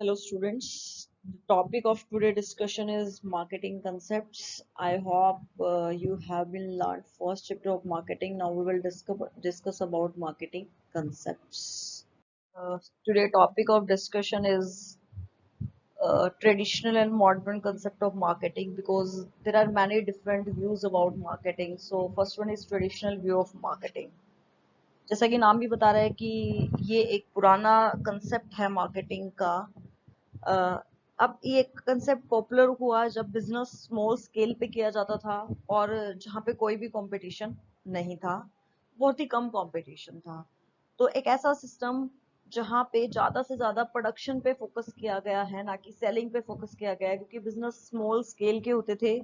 Hello students. The topic of today discussion is marketing concepts. I hope you have been learned first chapter of marketing. Now we will discuss about marketing concepts. Today topic of discussion is traditional and modern concept of marketing because there are many different views about marketing. So first one is traditional view of marketing. जैसा कि नाम भी बता रहा है कि ये एक पुराना कंसेप्ट है मार्केटिंग का। अ, अब ये कंसेप्ट पॉपुलर हुआ जब बिजनेस स्मॉल स्केल पे किया जाता था और जहाँ पे कोई भी कंपटीशन नहीं था, बहुत ही कम कंपटीशन था। तो एक ऐसा सिस्टम जहाँ पे ज्यादा से ज्यादा प्रोडक्शन पे फोकस किया गया है, ना कि सेलिंग पे फोकस किया गया है, क्योंकि बिजनेस स्मॉल स्केल के होते थे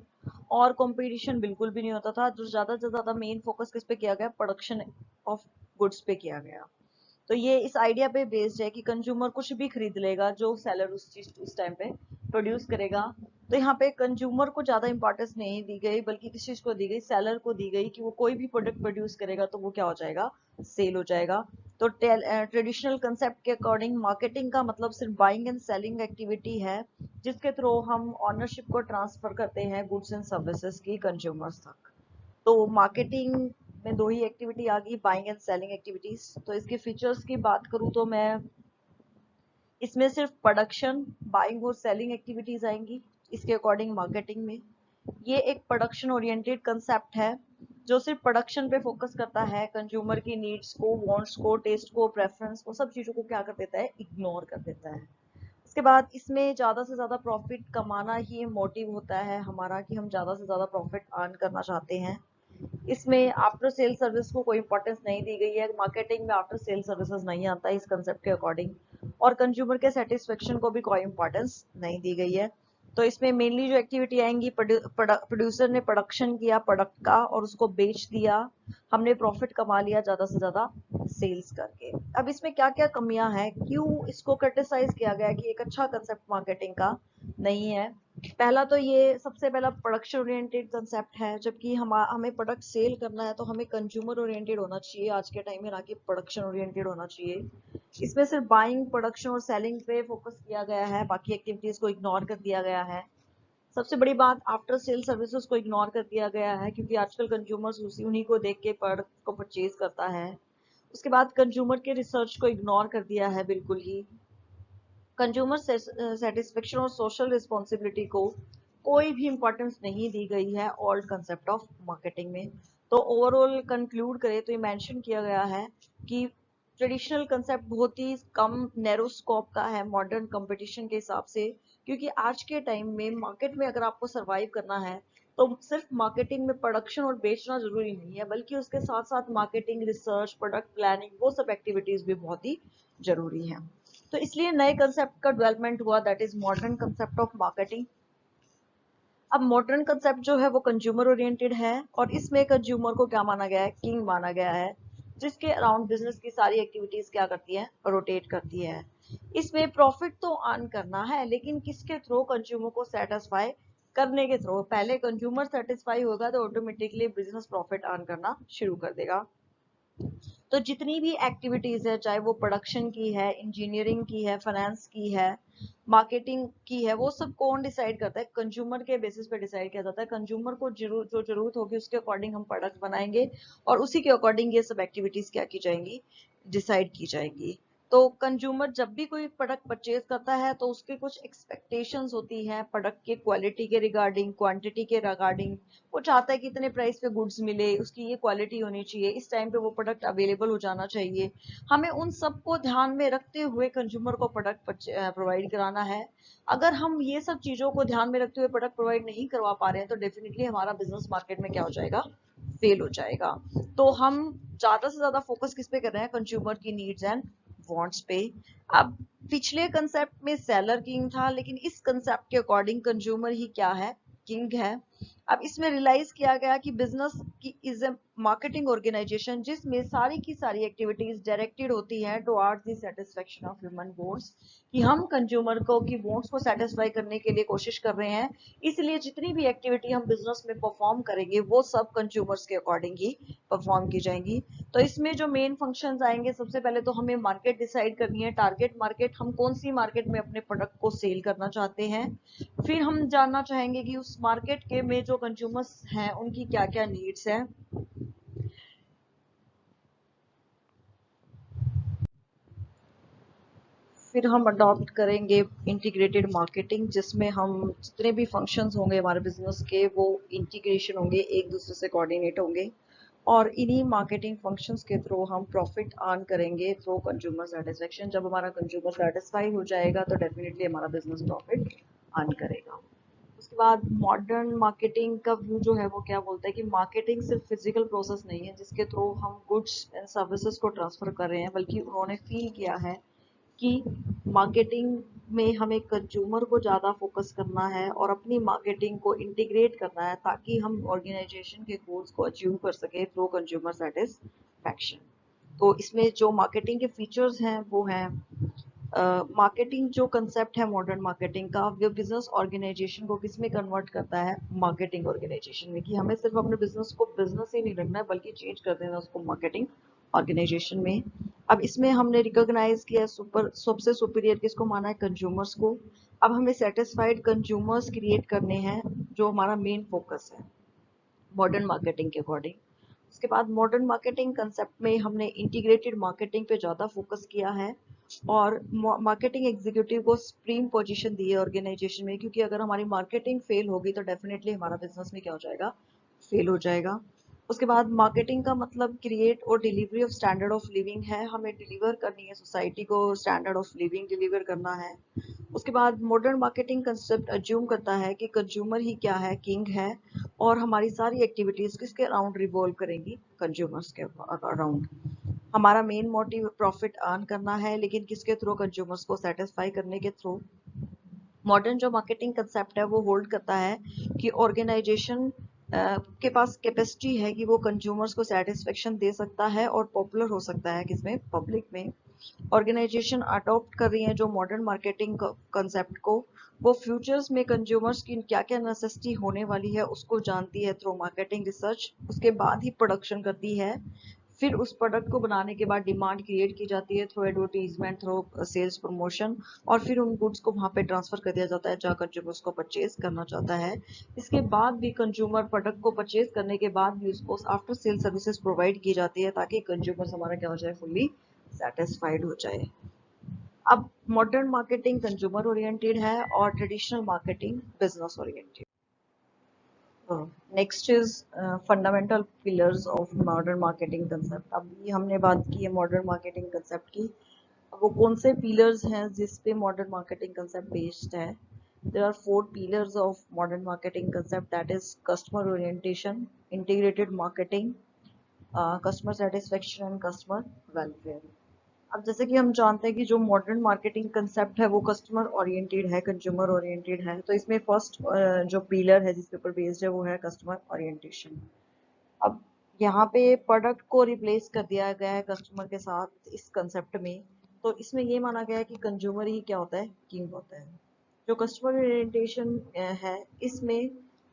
और कंपटीशन बिल्कुल भी नहीं होता था। जो ज्यादा से ज्यादा मेन फोकस किस पे किया गया, प्रोडक्शन ऑफ गुड्स पे किया गया। तो ये इस आइडिया पे बेस्ड है कि कंज्यूमर कुछ भी खरीद लेगा जो सेलर उस चीज उस टाइम पे प्रोड्यूस करेगा। तो यहाँ पे कंज्यूमर को ज्यादा इंपॉर्टेंस नहीं दी गई, बल्कि किस चीज को दी गई, सेलर को दी गई कि वो कोई भी प्रोडक्ट प्रोड्यूस करेगा तो वो क्या हो जाएगा, सेल हो जाएगा। तो ट्रेडिशनल कंसेप्ट के अकॉर्डिंग मार्केटिंग का मतलब सिर्फ बाइंग एंड सेलिंग एक्टिविटी है, जिसके थ्रू हम ऑनरशिप को ट्रांसफर करते हैं गुड्स एंड सर्विसेज की कंज्यूमर्स तक। तो मार्केटिंग में दो ही एक्टिविटी आ गई, बाइंग एंड सेलिंग एक्टिविटीज। तो इसके फीचर्स की बात करूं तो मैं इसमें सिर्फ प्रोडक्शन, बाइंग और सेलिंग एक्टिविटीज आएंगी इसके अकॉर्डिंग मार्केटिंग में। ये एक प्रोडक्शन ओरिएंटेड कंसेप्ट है जो सिर्फ प्रोडक्शन पे फोकस करता है, कंज्यूमर की नीड्स को, वांट्स को, टेस्ट को, प्रेफरेंस को, सब चीजों को क्या कर देता है, इग्नोर कर देता है। उसके बाद इसमें ज्यादा से ज्यादा प्रॉफिट कमाना ही मोटिव होता है हमारा, कि हम ज्यादा से ज्यादा प्रॉफिट अर्न करना चाहते हैं। इसमें आफ्टर सेल सर्विस को कोई इंपॉर्टेंस नहीं दी गई है, मार्केटिंग में आफ्टर सेल सर्विसेज नहीं आता इस कंसेप्ट के अकॉर्डिंग। और कंज्यूमर के सेटिस्फेक्शन को भी कोई इंपॉर्टेंस नहीं दी गई है। तो इसमें मेनली जो एक्टिविटी आएंगी, प्रोड्यूसर ने प्रोडक्शन किया प्रोडक्ट का और उसको बेच दिया, हमने प्रॉफिट कमा लिया ज्यादा से ज्यादा सेल्स करके। अब इसमें क्या क्या कमियां हैं, क्यों इसको क्रिटिसाइज किया गया कि एक अच्छा कंसेप्ट मार्केटिंग का नहीं है। पहला तो ये सबसे पहला प्रोडक्शन ओरिएंटेड कंसेप्ट है, जबकि हमें प्रोडक्ट सेल करना है तो हमें कंज्यूमर ओरिएंटेड होना चाहिए आज के टाइम में, ना कि प्रोडक्शन ओरिएंटेड होना चाहिए। इसमें सिर्फ बाइंग, प्रोडक्शन और सेलिंग पे फोकस किया गया है, बाकी एक्टिविटीज को इग्नोर कर दिया गया है। सबसे बड़ी बात, आफ्टर सेल सर्विसेज को इग्नोर कर दिया गया है, क्योंकि आजकल कंज्यूमर्स उन्हीं को देख के प्रोडक्ट को परचेज करता है। उसके बाद कंज्यूमर के रिसर्च को इग्नोर कर दिया है बिल्कुल ही। कंज्यूमर सेटिस्फेक्शन और सोशल रिस्पॉन्सिबिलिटी को कोई भी इंपॉर्टेंस नहीं दी गई है ओल्ड कंसेप्ट ऑफ मार्केटिंग में। तो ओवरऑल कंक्लूड करें तो ये मेंशन किया गया है कि ट्रेडिशनल कंसेप्ट बहुत ही कम नैरो स्कोप का है मॉडर्न कंपटीशन के हिसाब से, क्योंकि आज के टाइम में मार्केट में अगर आपको सरवाइव करना है तो सिर्फ मार्केटिंग में प्रोडक्शन और बेचना जरूरी नहीं है, बल्कि उसके साथ साथ मार्केटिंग, रिसर्च, प्रोडक्ट प्लानिंग, वो सब एक्टिविटीज भी बहुत ही जरूरी है। तो इसलिए नए कंसेप्ट का डेवलपमेंट हुआ, that is modern concept of marketing. अब मॉडर्न कंसेप्ट जो है वो कंज्यूमर ओरिएंटेड है, और इसमें कंज्यूमर को क्या माना गया है, किंग माना गया है, जिसके अराउंड बिजनेस की सारी एक्टिविटीज क्या करती है, रोटेट करती है। इसमें प्रॉफिट तो अर्न करना है, लेकिन किसके थ्रू, कंज्यूमर को सेटिस्फाई करने के थ्रू। पहले कंज्यूमर सेटिस्फाई होगा तो ऑटोमेटिकली बिजनेस प्रॉफिट अर्न करना शुरू कर देगा। तो जितनी भी एक्टिविटीज है, चाहे वो प्रोडक्शन की है, इंजीनियरिंग की है, फाइनेंस की है, मार्केटिंग की है, वो सब कौन डिसाइड करता है, कंज्यूमर के बेसिस पे डिसाइड किया जाता है। कंज्यूमर को जो जरूरत होगी उसके अकॉर्डिंग हम प्रोडक्ट बनाएंगे, और उसी के अकॉर्डिंग ये सब एक्टिविटीज क्या की जाएंगी, डिसाइड की जाएंगी। तो कंज्यूमर जब भी कोई प्रोडक्ट परचेज करता है तो उसके कुछ एक्सपेक्टेशंस होती हैं प्रोडक्ट के क्वालिटी के रिगार्डिंग, क्वांटिटी के रिगार्डिंग। वो चाहता है कि इतने प्राइस पे गुड्स मिले, उसकी ये क्वालिटी होनी चाहिए, इस टाइम पे वो प्रोडक्ट अवेलेबल हो जाना चाहिए। हमें उन सबको ध्यान में रखते हुए कंज्यूमर को प्रोडक्ट प्रोवाइड कराना है। अगर हम ये सब चीजों को ध्यान में रखते हुए प्रोडक्ट प्रोवाइड नहीं करवा पा रहे हैं तो डेफिनेटली हमारा बिजनेस मार्केट में क्या हो जाएगा, फेल हो जाएगा। तो हम ज्यादा से ज्यादा फोकस किस पे कर रहे हैं, कंज्यूमर की नीड्स एंड वांट्स पे। अब पिछले कंसेप्ट में सेलर किंग था, लेकिन इस कंसेप्ट के अकॉर्डिंग कंज्यूमर ही क्या है, किंग है। अब इसमें रियलाइज किया गया कि बिजनेस की इज ए मार्केटिंग ऑर्गेनाइजेशन जिसमें सारी की सारी एक्टिविटीज डायरेक्टेड होती है towards the satisfaction of human wants, कि हम कंज्यूमर को की वांट्स को सेटिस्फाई करने के लिए कोशिश कर रहे हैं। इसलिए जितनी भी एक्टिविटी हम बिजनेस में परफॉर्म करेंगे वो सब कंज्यूमर्स के अकॉर्डिंग ही परफॉर्म की जाएंगी। तो इसमें जो मेन फंक्शंस आएंगे, सबसे पहले तो हमें मार्केट डिसाइड करनी है, टारगेट मार्केट, हम कौन सी मार्केट में अपने प्रोडक्ट को सेल करना चाहते हैं। फिर हम जानना चाहेंगे कि उस मार्केट के में जो कंज्यूमर्स हैं उनकी क्या क्या नीड्स हैं। फिर हम अडॉप्ट करेंगे इंटीग्रेटेड मार्केटिंग, जिसमें हम जितने भी फंक्शंस होंगे हमारे बिजनेस के वो इंटीग्रेशन होंगे, एक दूसरे से कोऑर्डिनेट होंगे, और इन्हीं मार्केटिंग फंक्शंस के थ्रू हम प्रॉफिट अर्न करेंगे थ्रू कंज्यूमर सेटिस्फेक्शन। जब हमारा कंज्यूमर सेटिस्फाई हो जाएगा तो डेफिनेटली हमारा बिजनेस प्रॉफिट अर्न करेगा। उसके बाद मॉडर्न मार्केटिंग का व्यू जो है वो क्या बोलता है कि मार्केटिंग सिर्फ फिजिकल प्रोसेस नहीं है जिसके थ्रू हम गुड्स एंड सर्विसेज को ट्रांसफर कर रहे हैं, बल्कि उन्होंने फील किया है कि मार्केटिंग में हमें कंज्यूमर को ज़्यादा फोकस करना है और अपनी मार्केटिंग को इंटीग्रेट करना है ताकि हम ऑर्गेनाइजेशन के गोल्स को अचीव कर सके थ्रू कंज्यूमर सेटिस्फैक्शन। तो इसमें जो मार्केटिंग के फीचर्स हैं वो हैं, मार्केटिंग जो कंसेप्ट है मॉडर्न मार्केटिंग का, वो बिजनेस ऑर्गेनाइजेशन को किस में कन्वर्ट करता है, मार्केटिंग ऑर्गेनाइजेशन में, कि हमें सिर्फ अपने बिजनेस को बिजनेस ही नहीं रखना है बल्कि चेंज कर देना उसको मार्केटिंग ऑर्गेनाइजेशन में। अब इसमें हमने रिकॉग्नाइज किया सुपर सबसे सुपीरियर किसको माना है, कंज्यूमर्स को। अब हमें सेटिस्फाइड कंज्यूमर्स क्रिएट करने हैं जो हमारा मेन फोकस है मॉडर्न मार्केटिंग के अकॉर्डिंग। उसके बाद मॉडर्न मार्केटिंग कंसेप्ट में हमने इंटीग्रेटेड मार्केटिंग पे ज़्यादा फोकस किया है और मार्केटिंग एग्जीक्यूटिव को सुप्रीम पोजीशन दी है ऑर्गेनाइजेशन में, क्योंकि अगर हमारी मार्केटिंग फेल होगी तो डेफिनेटली हमारा बिजनेस में क्या हो जाएगा, फेल हो जाएगा। उसके बाद मार्केटिंग का मतलब क्रिएट और delivery of standard of living है, हमें डिलीवर करनी है सोसाइटी को स्टैंडर्ड ऑफ लिविंग डिलीवर करना है। उसके बाद मॉडर्न मार्केटिंग कंसेप्ट अज्यूम करता है कि कंज्यूमर ही क्या है, किंग है, और हमारी सारी एक्टिविटीज किसके अराउंड रिवॉल्व करेंगी, कंज्यूमर्स के अराउंड। हमारा मेन मोटिव प्रॉफिट अर्न करना है, लेकिन किसके थ्रू, कंज्यूमर्स को सेटिस्फाई करने के थ्रू। मॉडर्न जो मार्केटिंग कंसेप्ट है वो होल्ड करता है कि ऑर्गेनाइजेशन के पास कैपेसिटी है कि वो कंज्यूमर्स को सेटिस्फेक्शन दे सकता है और पॉपुलर हो सकता है किसमें, पब्लिक में। ऑर्गेनाइजेशन अडॉप्ट कर रही है जो मॉडर्न मार्केटिंग कंसेप्ट को, वो फ्यूचर्स में कंज्यूमर्स की क्या क्या नेसेसिटी होने वाली है उसको जानती है थ्रू मार्केटिंग रिसर्च, उसके बाद ही प्रोडक्शन करती है। फिर उस प्रोडक्ट को बनाने के बाद डिमांड क्रिएट की जाती है through advertisement, through sales promotion, और फिर उन गुड्स को वहां पे ट्रांसफर कर दिया जाता है जहाँ कंज्यूमर उसको परचेज करना चाहता है। इसके बाद भी कंज्यूमर प्रोडक्ट को परचेज करने के बाद भी उसको आफ्टर सेल सर्विसेज प्रोवाइड की जाती है ताकि कंज्यूमर हमारा क्या हो जाए, फुल्ली सेटिस्फाइड हो जाए। अब मॉडर्न मार्केटिंग कंज्यूमर ओरिएंटेड है और traditional marketing business oriented. Next is fundamental pillars of modern marketing concept. अभी हमने बात की है मॉडर्न मार्केटिंग कंसेप्ट की, अब वो कौन से पिलर्स हैं जिस पे मॉडर्न मार्केटिंग कंसेप्ट बेस्ड है। There are 4 pillars of modern marketing concept, that is customer orientation, integrated marketing, customer satisfaction and customer welfare। अब जैसे कि हम जानते हैं कि जो मॉडर्न मार्केटिंग कंसेप्ट है वो कस्टमर ओरिएंटेड है, कंज्यूमर ओरिएंटेड है, तो इसमें फर्स्ट जो पिलर है जिसके ऊपर बेस्ड है वो है कस्टमर ओरिएंटेशन। अब यहाँ पे प्रोडक्ट को रिप्लेस कर दिया गया है कस्टमर के साथ इस कंसेप्ट में। तो इसमें ये माना गया है कि कंज्यूमर ही क्या होता है, किंग होता है। जो कस्टमर ओरिएंटेशन है इसमें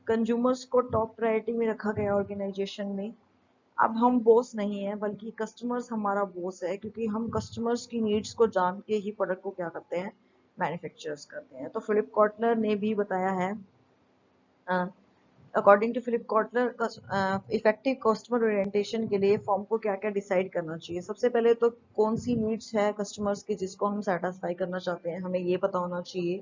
कंज्यूमर्स को टॉप प्रायोरिटी में रखा गया ऑर्गेनाइजेशन में। अब हम बॉस नहीं है बल्कि कस्टमर्स हमारा बॉस है, क्योंकि हम कस्टमर्स की नीड्स को जान के ही प्रोडक्ट को क्या करते हैं, मैन्युफैक्चर्स करते हैं। तो फिलिप कॉटलर ने भी बताया है, according to Philip Kotler, effective customer orientation के लिए फॉर्म को क्या क्या डिसाइड करना चाहिए। सबसे पहले तो कौन सी नीड्स है कस्टमर्स की जिसको हम सेटिस्फाई करना चाहते हैं, हमें ये पता होना चाहिए।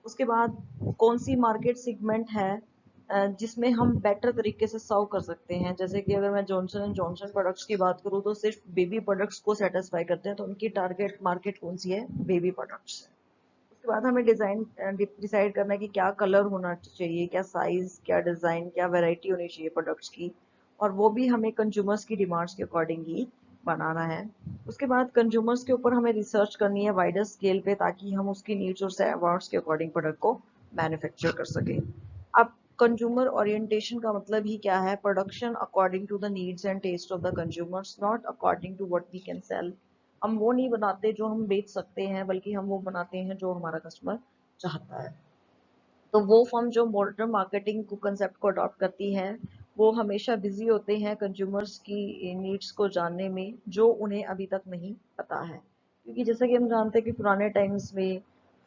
उसके बाद कौन सी मार्केट सेगमेंट है जिसमें हम बेटर तरीके से सर्व कर सकते हैं। जैसे कि अगर मैं जॉनसन एंड जॉनसन प्रोडक्ट्स की बात करूँ तो सिर्फ बेबी प्रोडक्ट्स को सेटिस्फाई करते हैं, तो उनकी टारगेट मार्केट कौन सी है, बेबी प्रोडक्ट्स है। उसके बाद हमें डिजाइन डिसाइड करना है कि क्या कलर होना चाहिए, क्या साइज, क्या डिजाइन, क्या वैरायटी होनी चाहिए प्रोडक्ट्स की, और वो भी हमें कंज्यूमर्स की डिमांड्स के अकॉर्डिंग ही बनाना है। उसके बाद कंज्यूमर्स के ऊपर हमें रिसर्च करनी है वाइडर स्केल पे ताकि हम उसकी नीड्स और वांट्स के अकॉर्डिंग प्रोडक्ट को मैन्युफैक्चर कर सके। अब कंज्यूमर ओरिएंटेशन का मतलब ही क्या है? Production according to the needs and taste of the consumers, not according to what we can sell. हम वो नहीं बनाते जो हम बेच सकते हैं, बल्कि हम वो बनाते हैं जो हमारा कस्टमर चाहता है। तो वो फर्म जो मॉडर्न मार्केटिंग को कंसेप्ट को अडॉप्ट करती है, वो हमेशा बिजी होते हैं कंज्यूमर्स की नीड्स को जानने में, जो उन्हें अभी तक नहीं पता है। क्योंकि जैसा कि हम जानते हैं कि पुराने टाइम्स में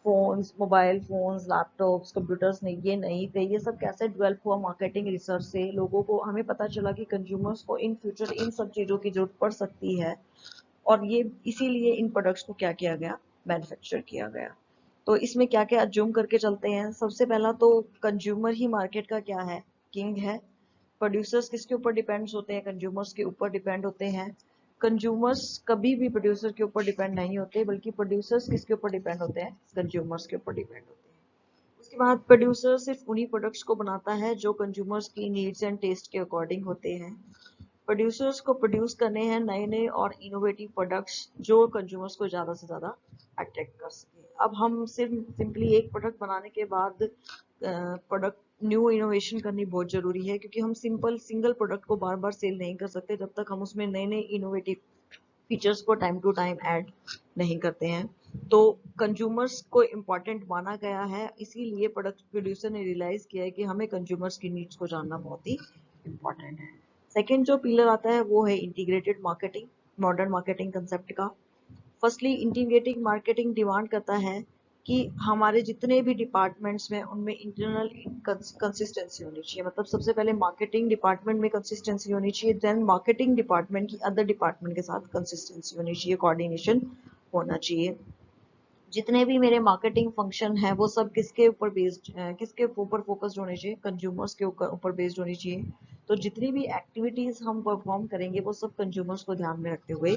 phones, mobile phones, laptops, computers ये नहीं थे। ये सब कैसे डेवलप हुआ? मार्केटिंग रिसर्च से लोगों को हमें पता चला कि कंज्यूमर्स को इन फ्यूचर इन सब चीज़ों की जरूरत पड़ सकती है, और ये इसीलिए इन प्रोडक्ट्स को क्या किया गया? मैन्युफैक्चर किया गया। तो इसमें क्या क्या अज्यूम करके चलते हैं? सबसे पहला तो कंज्यूमर ही मार्केट का क्या है? किंग है। प्रोड्यूसर्स किसके ऊपर डिपेंड्स होते हैं? कंज्यूमर्स के ऊपर डिपेंड होते हैं। कंज्यूमर्स कभी भी प्रोड्यूसर के ऊपर डिपेंड नहीं होते, बल्कि प्रोड्यूसर्स किसके ऊपर डिपेंड होते हैं? कंज्यूमर्स के ऊपर डिपेंड होते हैं। उसके बाद प्रोड्यूसर सिर्फ उन्हीं प्रोडक्ट्स को बनाता है जो कंज्यूमर्स की नीड्स एंड टेस्ट के अकॉर्डिंग होते हैं। प्रोड्यूसर्स को प्रोड्यूस करने हैं नए नए और इनोवेटिव प्रोडक्ट्स जो कंज्यूमर्स को ज़्यादा से ज़्यादा अट्रैक्ट कर सके। अब हम सिंपली एक प्रोडक्ट बनाने के बाद प्रोडक्ट न्यू इनोवेशन करनी बहुत ज़रूरी है, क्योंकि हम सिंगल प्रोडक्ट को बार बार सेल नहीं कर सकते जब तक हम उसमें नए नए इनोवेटिव फीचर्स को टाइम टू टाइम ऐड नहीं करते हैं। तो कंज्यूमर्स को इम्पोर्टेंट माना गया है, इसीलिए प्रोडक्ट प्रोड्यूसर ने रियलाइज किया है कि हमें कंज्यूमर्स की नीड्स को जानना बहुत ही इम्पोर्टेंट है। सेकेंड जो पिलर आता है वो है integrated marketing, modern marketing concept का। फर्स्टली इंटीग्रेटेड मार्केटिंग डिमांड करता है कि हमारे जितने भी डिपार्टमेंट्स में उनमें इंटरनल कंसिस्टेंसी होनी चाहिए। मतलब सबसे पहले मार्केटिंग डिपार्टमेंट में कंसिस्टेंसी होनी चाहिए, देन मार्केटिंग डिपार्टमेंट की अदर डिपार्टमेंट के साथ कंसिस्टेंसी होनी चाहिए, कोऑर्डिनेशन होना चाहिए। जितने भी मेरे मार्केटिंग फंक्शन है वो सब किसके ऊपर बेस्ड, किसके ऊपर फोकस्ड होने चाहिए? कंज्यूमर्स के ऊपर बेस्ड होनी चाहिए। तो जितनी भी एक्टिविटीज हम परफॉर्म करेंगे वो सब कंज्यूमर्स को ध्यान में रखते हुए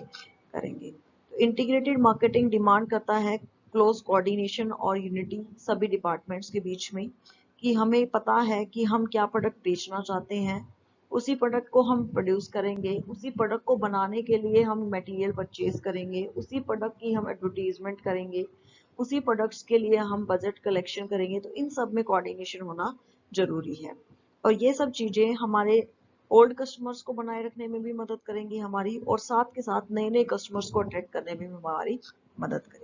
करेंगे। तो इंटीग्रेटेड मार्केटिंग डिमांड करता है क्लोज कोऑर्डिनेशन और यूनिटी सभी डिपार्टमेंट्स के बीच में, कि हमें पता है कि हम क्या प्रोडक्ट बेचना चाहते हैं, उसी प्रोडक्ट को हम प्रोड्यूस करेंगे, उसी प्रोडक्ट को बनाने के लिए हम मटेरियल परचेज करेंगे, उसी प्रोडक्ट की हम एडवर्टीजमेंट करेंगे, उसी प्रोडक्ट्स के लिए हम बजट कलेक्शन करेंगे। तो इन सब में कोऑर्डिनेशन होना जरूरी है, और ये सब चीजें हमारे ओल्ड कस्टमर्स को बनाए रखने में भी मदद करेंगी हमारी, और साथ के साथ नए नए कस्टमर्स को अट्रैक्ट करने में भी हमारी मदद करेंगी।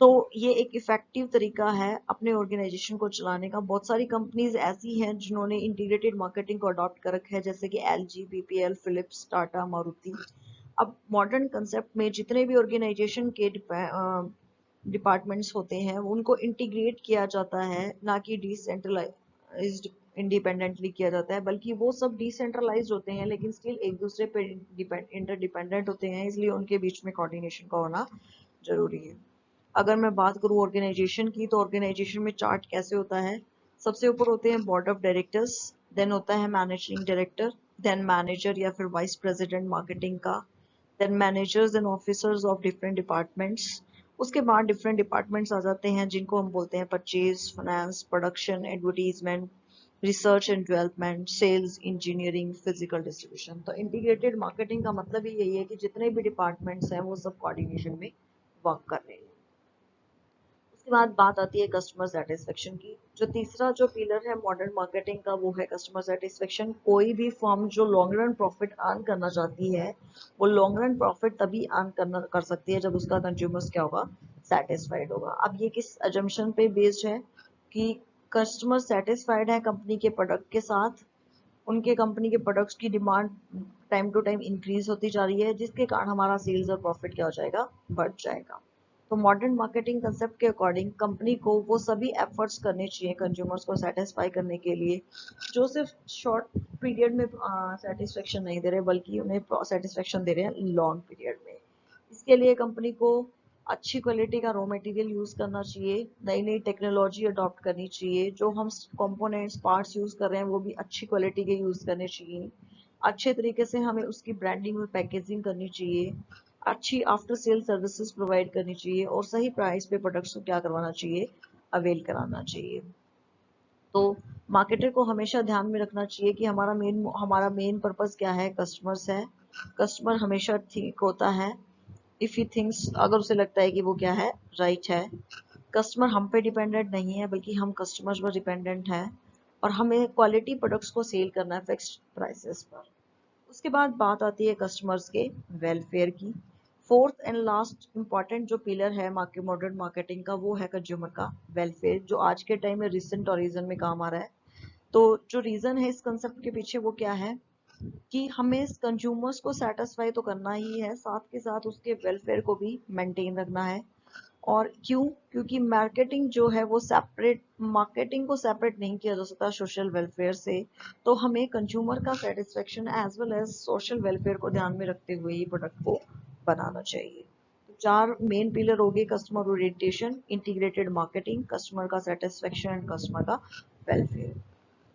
तो ये एक इफेक्टिव तरीका है अपने ऑर्गेनाइजेशन को चलाने का। बहुत सारी कंपनीज ऐसी हैं जिन्होंने इंटीग्रेटेड मार्केटिंग को अडॉप्ट कर रखा है, जैसे कि LG, BPL, Philips, Tata, Maruti. अब मॉडर्न कंसेप्ट में जितने भी ऑर्गेनाइजेशन के डिपार्टमेंट्स होते हैं उनको इंटीग्रेट किया जाता है, ना कि डिसेंट्रलाइज्ड इंडिपेंडेंटली किया जाता है, बल्कि वो सब डिसेंट्रलाइज्ड होते हैं लेकिन स्टिल एक दूसरे पे इंटरडिपेंडेंट होते हैं, इसलिए उनके बीच में कोऑर्डिनेशन का होना जरूरी है। अगर मैं बात करूं ऑर्गेनाइजेशन की, तो ऑर्गेनाइजेशन में चार्ट कैसे होता है? सबसे ऊपर होते हैं बोर्ड ऑफ डायरेक्टर्स, देन होता है मैनेजिंग डायरेक्टर, देन मैनेजर या फिर वाइस प्रेसिडेंट मार्केटिंग का, then managers and officers of different departments. उसके बाद डिफरेंट डिपार्टमेंट्स आ जाते हैं जिनको हम बोलते हैं purchase, finance, production, advertisement, research and development, sales, engineering, physical distribution. तो इंटीग्रेटेड मार्केटिंग का मतलब ही यही है कि जितने भी डिपार्टमेंट्स हैं वो सब कोऑर्डिनेशन में वर्क कर रहे हैं। उसके बाद बात आती है कस्टमर सेटिस्फेक्शन की। जो तीसरा जो पिलर है मॉडर्न मार्केटिंग का वो है कस्टमर सेटिस्फेक्शन। कोई भी फर्म जो लॉन्ग रन प्रॉफिट अर्न करना चाहती है, वो लॉन्ग रन प्रॉफिट तभी अर्न कर सकती है जब उसका कंज्यूमर्स क्या होगा? सेटिस्फाइड होगा। अब ये किस अजम्पशन पे बेस्ड है? कि कस्टमर सेटिस्फाइड है कंपनी के प्रोडक्ट के साथ, उनके कंपनी के प्रोडक्ट्स की demand time to time increase होती जा रही है, जिसके कारण हमारा सेल्स और प्रॉफिट क्या हो जाएगा? बढ़ जाएगा। तो मॉडर्न मार्केटिंग कंसेप्ट के अकॉर्डिंग कंपनी को वो सभी एफर्ट्स करने चाहिए कंज्यूमर्स को सेटिस्फाई करने के लिए, जो सिर्फ शॉर्ट पीरियड में सेटिस्फेक्शन नहीं दे रहे, बल्कि उन्हें सेटिस्फेक्शन दे रहे हैं लॉन्ग पीरियड में। इसके लिए कंपनी को अच्छी क्वालिटी का रॉ मटेरियल यूज करना चाहिए, नई नई टेक्नोलॉजी अडॉप्ट करनी चाहिए, जो हम कंपोनेंट्स पार्ट्स यूज कर रहे हैं वो भी अच्छी क्वालिटी के यूज करने चाहिए, अच्छे तरीके से हमें उसकी ब्रांडिंग और पैकेजिंग करनी चाहिए, अच्छी आफ्टर सेल सर्विसेज प्रोवाइड करनी चाहिए, और सही प्राइस पे प्रोडक्ट्स को क्या करवाना चाहिए? अवेल कराना चाहिए। तो मार्केटर को हमेशा ध्यान में रखना चाहिए कि हमारा मेन पर्पस क्या है? कस्टमर्स है। कस्टमर हमेशा ठीक होता है इफ ही थिंक्स, अगर उसे लगता है कि वो क्या है? राइट है। कस्टमर हम पे डिपेंडेंट नहीं है, बल्कि हम कस्टमर्स पर डिपेंडेंट है। और हमें क्वालिटी प्रोडक्ट्स को सेल करना है फिक्स्ड प्राइसेस पर। उसके बाद बात आती है कस्टमर्स के वेलफेयर की। फोर्थ एंड लास्ट इंपॉर्टेंट जो पिलर है मॉडर्न मार्केटिंग का, वो है कंज्यूमर का वेलफेयर, जो आज के टाइम में रिसेंट और रीजन में काम आ रहा है। तो जो रीजन है इस कंसेप्ट के पीछे वो क्या है कि हमें कंज्यूमर्स को सेटिस्फाई तो करना ही है, साथ के साथ उसके वेलफेयर को भी मेंटेन रखना है। और क्यों? क्योंकि मार्केटिंग जो है वो सेपरेट, मार्केटिंग को सेपरेट नहीं किया जा सकता सोशल वेलफेयर से। तो हमें कंज्यूमर का satisfaction as well as social welfare को ध्यान में रखते हुए ही प्रोडक्ट को बनाना चाहिए। तो चार मेन पिलर हो गए: customer orientation, integrated marketing, customer का सेटिस्फेक्शन एंड कस्टमर का वेलफेयर।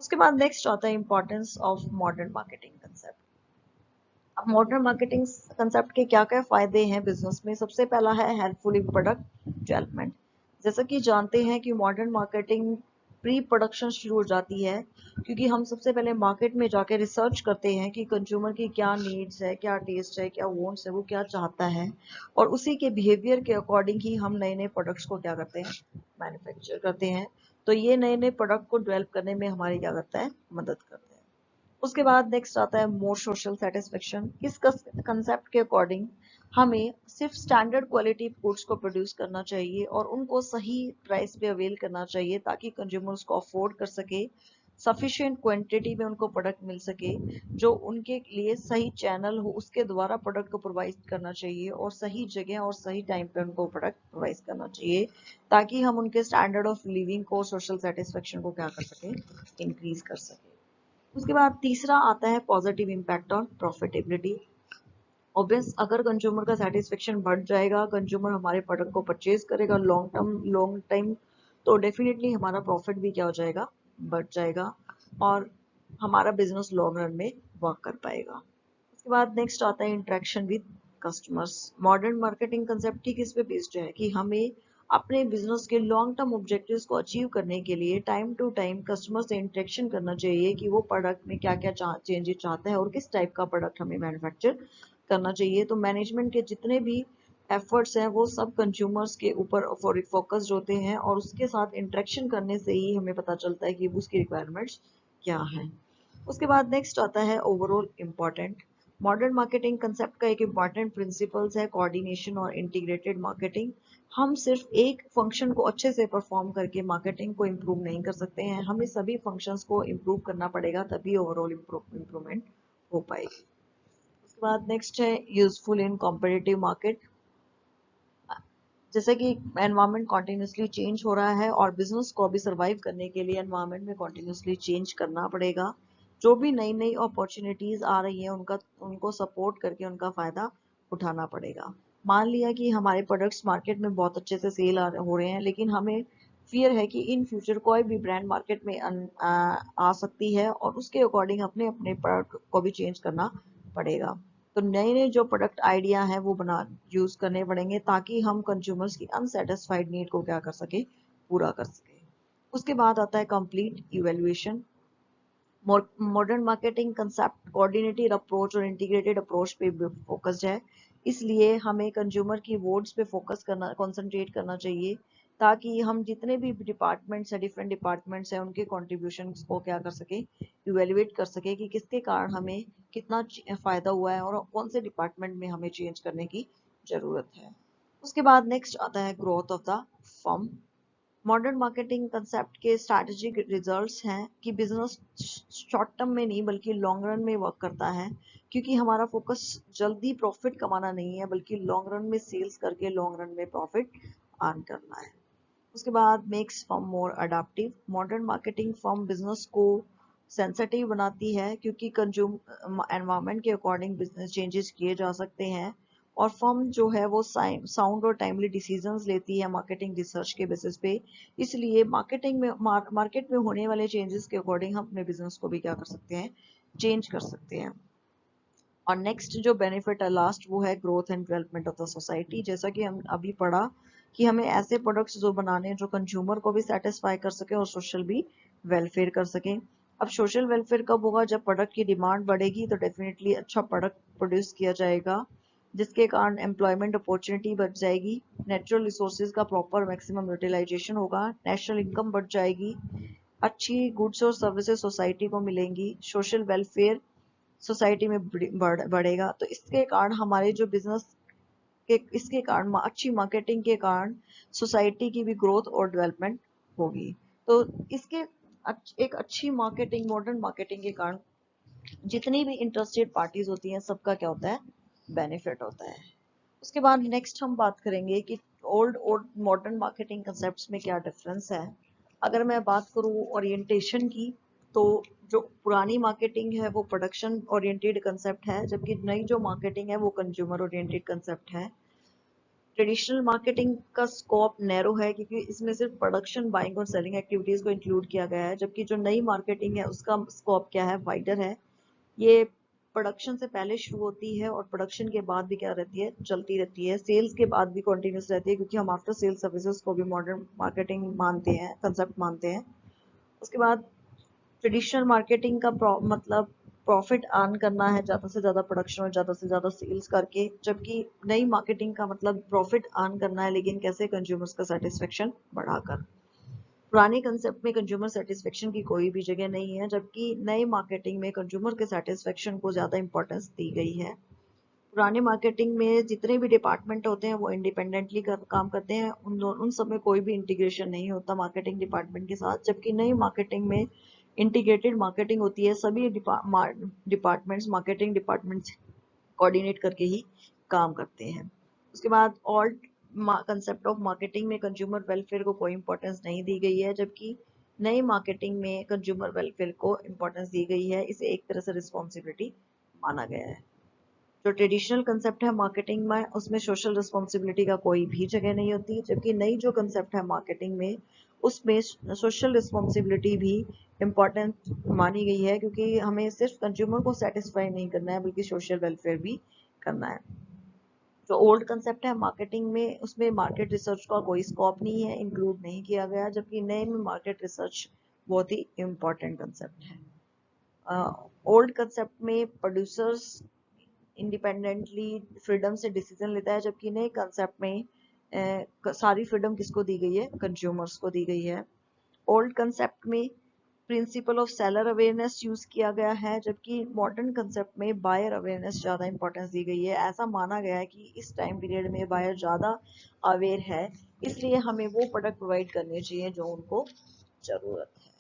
उसके बाद नेक्स्ट आता है importance of modern marketing concept. अब मॉडर्न मार्केटिंग कंसेप्ट के क्या क्या फायदे हैं बिजनेस में? सबसे पहला है हेल्पफुल इन प्रोडक्ट डेवलपमेंट। जैसा कि जानते हैं कि मॉडर्न मार्केटिंग प्री प्रोडक्शन शुरू हो जाती है, क्योंकि हम सबसे पहले मार्केट में जाके रिसर्च करते हैं कि कंज्यूमर की क्या नीड्स है, क्या टेस्ट है, क्या वांट्स है, वो क्या चाहता है, और उसी के बिहेवियर के अकॉर्डिंग ही हम नए नए प्रोडक्ट्स को क्या करते हैं, मैन्युफैक्चर करते हैं। तो ये नए नए प्रोडक्ट को डेवलप करने में हमारी क्या करता है, मदद करता है। उसके बाद नेक्स्ट आता है मोर सोशल सेटिस्फेक्शन। इस कंसेप्ट के अकॉर्डिंग हमें सिर्फ स्टैंडर्ड क्वालिटी फूड्स को प्रोड्यूस करना चाहिए और उनको सही प्राइस पे अवेल करना चाहिए, ताकि कंज्यूमर उसको अफोर्ड कर सके, सफिशिएंट क्वांटिटी में उनको प्रोडक्ट मिल सके, जो उनके लिए सही चैनल हो उसके द्वारा प्रोडक्ट को प्रोवाइड करना चाहिए, और सही जगह और सही टाइम पे उनको प्रोडक्ट प्रोवाइड करना चाहिए, ताकि हम उनके स्टैंडर्ड ऑफ लिविंग को, सोशल सेटिस्फेक्शन को क्या कर सके, इंक्रीज कर सके। उसके बाद तीसरा आता है positive impact on profitability. Obvious, अगर कंज्यूमर का सेटिस्फेक्शन बढ़ जाएगा, कंज्यूमर हमारे प्रोडक्ट को परचेज करेगा लॉन्ग टाइम, तो डेफिनेटली हमारा प्रॉफिट भी क्या हो जाएगा, बढ़ जाएगा, और हमारा बिजनेस लॉन्ग रन में वर्क कर पाएगा। उसके बाद नेक्स्ट आता है interaction with customers. Modern marketing concept ही किस पे बेस्ड है कि हमें अपने बिजनेस के लॉन्ग टर्म ऑब्जेक्टिव्स को अचीव करने के लिए टाइम टू टाइम कस्टमर से इंटरेक्शन करना चाहिए कि वो प्रोडक्ट में क्या क्या चेंजेस चाहते हैं और किस टाइप का प्रोडक्ट हमें मैन्युफैक्चर करना चाहिए। तो मैनेजमेंट के जितने भी एफर्ट्स हैं वो सब कंज्यूमर्स के ऊपर फोकस्ड होते हैं, और उसके साथ इंटरेक्शन करने से ही हमें पता चलता है कि उसकी रिक्वायरमेंट्स क्या है। उसके बाद नेक्स्ट आता है overall important. Modern marketing concept का एक इम्पॉर्टेंट प्रिंसिपल्स है कोऑर्डिनेशन और इंटीग्रेटेड मार्केटिंग। हम सिर्फ एक फंक्शन को अच्छे से परफॉर्म करके मार्केटिंग को इम्प्रूव नहीं कर सकते हैं, हमें सभी फंक्शंस को इम्प्रूव करना पड़ेगा, तभी ओवरऑल इम्प्रूवमेंट हो पाएगी। उसके बाद नेक्स्ट है यूजफुल इन कॉम्पिटिटिव मार्केट। जैसे कि एनवायरनमेंट कॉन्टिन्यूसली चेंज हो रहा है और बिजनेस को भी सर्वाइव करने के लिए एनवायरनमेंट में कॉन्टिन्यूसली चेंज करना पड़ेगा। जो भी नई नई अपॉर्चुनिटीज आ रही है उनको सपोर्ट करके उनका फायदा उठाना पड़ेगा। मान लिया कि हमारे प्रोडक्ट्स मार्केट में बहुत अच्छे से सेल हो रहे हैं, लेकिन हमें फियर है कि इन फ्यूचर कोई भी ब्रांड मार्केट में आ सकती है, और उसके अकॉर्डिंग अपने अपने प्रोडक्ट को भी चेंज करना पड़ेगा। तो नए नए जो प्रोडक्ट आइडिया है वो बना यूज करने पड़ेंगे, ताकि हम कंज्यूमर्स की अनसेटिस्फाइड नीड को क्या कर सके, पूरा कर सके। उसके बाद आता है complete evaluation. Modern marketing concept coordinated approach और इंटीग्रेटेड अप्रोच पे फोकस्ड है, इसलिए हमें कंज्यूमर की वोट्स पे फोकस करना, कंसंट्रेट करना चाहिए, ताकि हम जितने भी डिपार्टमेंट्स है, डिफरेंट डिपार्टमेंट्स हैं, उनके कॉन्ट्रीब्यूशंस को क्या कर सके, इवेल्युएट कर सके कि किसके कारण हमें कितना फायदा हुआ है और कौन से डिपार्टमेंट में हमें चेंज करने की जरूरत है। उसके बाद नेक्स्ट आता है growth of the firm. Modern marketing concept के स्ट्रैटेजिक रिजल्ट्स हैं कि बिजनेस शॉर्ट टर्म में नहीं बल्कि लॉन्ग रन में वर्क करता है, क्योंकि हमारा फोकस जल्दी प्रॉफिट कमाना नहीं है, बल्कि लॉन्ग रन में सेल्स करके लॉन्ग रन में प्रॉफिट अर्न करना है। उसके बाद makes firm more adaptive. Modern marketing firm business को सेंसिटिव बनाती है, क्योंकि कंज्यूम एनवायरनमेंट के अकॉर्डिंग बिजनेस चेंजेस किए जा सकते हैं, और फर्म जो है वो साउंड और टाइमली डिसीजंस लेती है मार्केटिंग रिसर्च के बेसिस पे। इसलिए मार्केट में होने वाले चेंजेस के अकॉर्डिंग हम अपने बिजनेस को भी क्या कर सकते हैं, चेंज कर सकते हैं। और नेक्स्ट जो बेनिफिट है लास्ट, वो है growth and development of the society. जैसा कि हम अभी पढ़ा कि हमें ऐसे प्रोडक्ट्स जो बनाने हैं जो कंज्यूमर को भी सेटिस्फाई कर सके और सोशल भी वेलफेयर कर सके। अब सोशल वेलफेयर कब होगा? जब प्रोडक्ट की डिमांड बढ़ेगी, तो डेफिनेटली अच्छा प्रोडक्ट प्रोड्यूस किया जाएगा, जिसके कारण एम्प्लॉयमेंट अपॉर्चुनिटी बढ़ जाएगी, नेचुरल रिसोर्सेज का प्रॉपर मैक्सिमम यूटिलाइजेशन होगा, नेशनल इनकम बढ़ जाएगी, अच्छी गुड्स और सर्विसेज सोसाइटी को मिलेंगी, सोशल वेलफेयर सोसाइटी में बढ़ेगा। तो इसके कारण हमारे जो बिजनेस के इसके कारण अच्छी मार्केटिंग के कारण सोसाइटी की भी ग्रोथ और डेवलपमेंट होगी। तो इसके एक अच्छी मार्केटिंग, मॉडर्न मार्केटिंग के कारण जितनी भी इंटरेस्टेड पार्टीज होती हैं सबका क्या होता है, बेनिफिट होता है। उसके बाद नेक्स्ट हम बात करेंगे कि ओल्ड और मॉडर्न मार्केटिंग कंसेप्ट्स में क्या डिफरेंस है। अगर मैं बात करूं ओरिएंटेशन की, तो जो पुरानी मार्केटिंग है वो प्रोडक्शन ओरिएंटेड कंसेप्ट है, जबकि नई जो मार्केटिंग है वो कंज्यूमर ओरिएंटेड कंसेप्ट है। ट्रेडिशनल मार्केटिंग का स्कोप नैरो है क्योंकि इसमें सिर्फ प्रोडक्शन, बाइंग और सेलिंग एक्टिविटीज को इंक्लूड किया गया है, जबकि जो नई मार्केटिंग है उसका स्कोप क्या है, वाइडर है। ये प्रोडक्शन से पहले शुरू होती है और प्रोडक्शन के बाद भी क्या रहती है, चलती रहती है, सेल्स के बाद भी कंटिन्यूस रहती है, क्योंकि हम आफ्टर सेल सर्विसेज को भी मॉडर्न मार्केटिंग मानते हैं, कंसेप्ट मानते हैं। उसके बाद ट्रेडिशनल मार्केटिंग का मतलब प्रॉफिट अर्न करना है, ज्यादा से ज्यादा प्रोडक्शन और ज्यादा से ज्यादा सेल्स करके, जबकि नई मार्केटिंग का मतलब प्रॉफिट अर्न करना है लेकिन कैसे, कंज्यूमर्स का सेटिस्फेक्शन बढ़ाकर। पुराने कंसेप्ट में कंज्यूमर सेटिस्फेक्शन की कोई भी जगह नहीं है, जबकि नए मार्केटिंग में कंज्यूमर के सेटिस्फेक्शन को ज्यादा इंपॉर्टेंस दी गई है। पुराने मार्केटिंग में जितने भी डिपार्टमेंट होते हैं वो इंडिपेंडेंटली काम करते हैं, उन सब में कोई भी इंटीग्रेशन नहीं होता मार्केटिंग डिपार्टमेंट के साथ, जबकि नई मार्केटिंग में इंटीग्रेटेड मार्केटिंग होती है, सभी डिपार्टमेंट्स मार्केटिंग डिपार्टमेंट्स कोऑर्डिनेट करके ही काम करते हैं। उसके बाद ऑल्ट कंसेप्ट ऑफ मार्केटिंग में कंज्यूमर वेलफेयर को कोई इंपॉर्टेंस नहीं दी गई है, जबकि नई मार्केटिंग में कंज्यूमर वेलफेयर को इंपॉर्टेंस दी गई है, इसे एक तरह से रिस्पॉन्सिबिलिटी माना गया है। जो ट्रेडिशनल कंसेप्ट है मार्केटिंग में उसमें सोशल रिस्पॉन्सिबिलिटी का कोई भी जगह नहीं होती, जबकि नई जो कंसेप्ट है मार्केटिंग में उसमें सोशल रिस्पॉन्सिबिलिटी भी इम्पोर्टेंट मानी गई है, क्योंकि हमें सिर्फ कंज्यूमर को सेटिस्फाई नहीं करना है बल्कि सोशल वेलफेयर भी करना है। जो ओल्ड कंसेप्ट है मार्केटिंग में उसमें मार्केट रिसर्च का कोई स्कोप नहीं है, इंक्लूड नहीं किया गया, जबकि नए में मार्केट रिसर्च बहुत ही इम्पोर्टेंट कंसेप्ट है। ओल्ड कंसेप्ट में प्रोड्यूसर्स इंडिपेंडेंटली फ्रीडम से डिसीजन लेता है, जबकि नए कंसेप्ट में सारी फ्रीडम किसको दी गई है, कंज्यूमर्स को दी गई है। ओल्ड कंसेप्ट में principle of seller awareness use किया गया है, जबकि मॉडर्न कंसेप्ट में बायर अवेयरनेस ज्यादा इंपॉर्टेंस दी गई है। ऐसा माना गया है कि इस टाइम पीरियड में बायर ज्यादा अवेयर है, इसलिए हमें वो प्रोडक्ट प्रोवाइड करने चाहिए जो उनको जरूरत है।